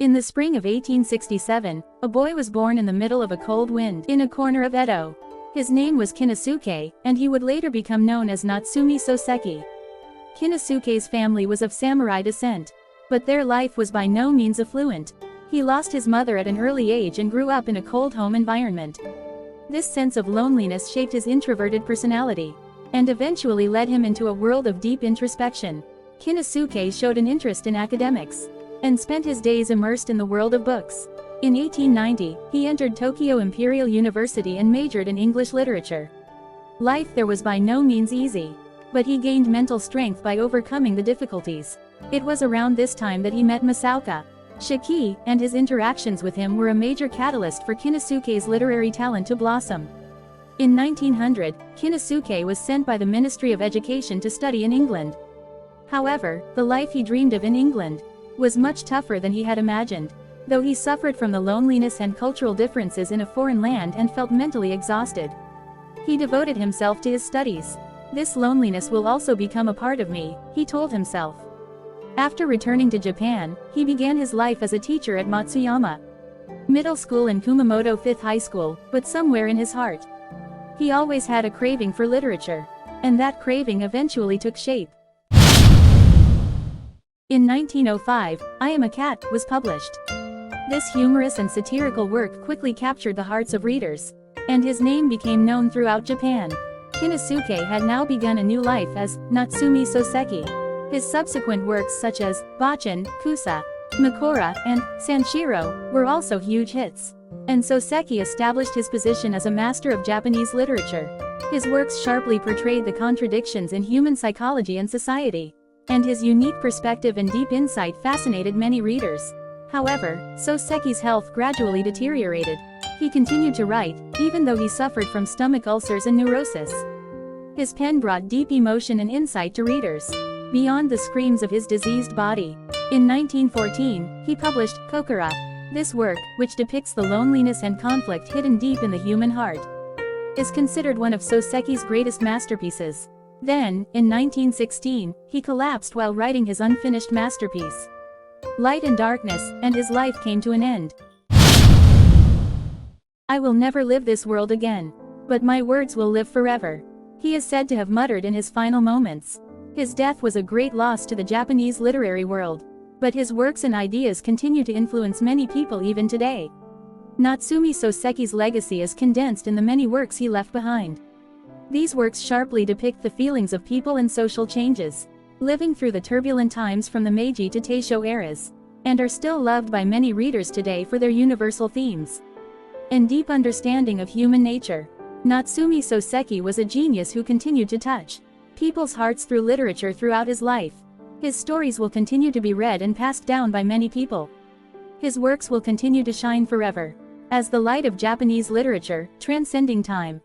In the spring of 1867, a boy was born in the middle of a cold wind in a corner of Edo. His name was Kinosuke, and he would later become known as Natsume Soseki. Kinosuke's family was of samurai descent. But their life was by no means affluent. He lost his mother at an early age and grew up in a cold home environment. This sense of loneliness shaped his introverted personality, and eventually led him into a world of deep introspection. Kinosuke showed an interest in academics, and spent his days immersed in the world of books. In 1890, he entered Tokyo Imperial University and majored in English literature. Life there was by no means easy, but he gained mental strength by overcoming the difficulties. It was around this time that he met Masaoka Shiki, and his interactions with him were a major catalyst for Kinosuke's literary talent to blossom. In 1900, Kinosuke was sent by the Ministry of Education to study in England. However, the life he dreamed of in England was much tougher than he had imagined. Though he suffered from the loneliness and cultural differences in a foreign land and felt mentally exhausted, he devoted himself to his studies. "This loneliness will also become a part of me," he told himself. After returning to Japan, he began his life as a teacher at Matsuyama Middle School and Kumamoto Fifth High School, but somewhere in his heart, he always had a craving for literature. And that craving eventually took shape. In 1905, I Am a Cat was published. This humorous and satirical work quickly captured the hearts of readers, and his name became known throughout Japan. Kinosuke had now begun a new life as Natsume Soseki. His subsequent works such as Bachin, Kusa, Makora, and Sanshiro were also huge hits. And Soseki established his position as a master of Japanese literature. His works sharply portrayed the contradictions in human psychology and society, and his unique perspective and deep insight fascinated many readers. However, Soseki's health gradually deteriorated. He continued to write, even though he suffered from stomach ulcers and neurosis. His pen brought deep emotion and insight to readers, beyond the screams of his diseased body. In 1914, he published Kokoro. This work, which depicts the loneliness and conflict hidden deep in the human heart, is considered one of Soseki's greatest masterpieces. Then, in 1916, he collapsed while writing his unfinished masterpiece, Light and Darkness, and his life came to an end. "I will never live this world again, but my words will live forever," he is said to have muttered in his final moments. His death was a great loss to the Japanese literary world, but his works and ideas continue to influence many people even today. Natsume Soseki's legacy is condensed in the many works he left behind. These works sharply depict the feelings of people and social changes, living through the turbulent times from the Meiji to Taisho eras, and are still loved by many readers today for their universal themes and deep understanding of human nature. Natsume Soseki was a genius who continued to touch people's hearts through literature throughout his life. His stories will continue to be read and passed down by many people. His works will continue to shine forever as the light of Japanese literature, transcending time.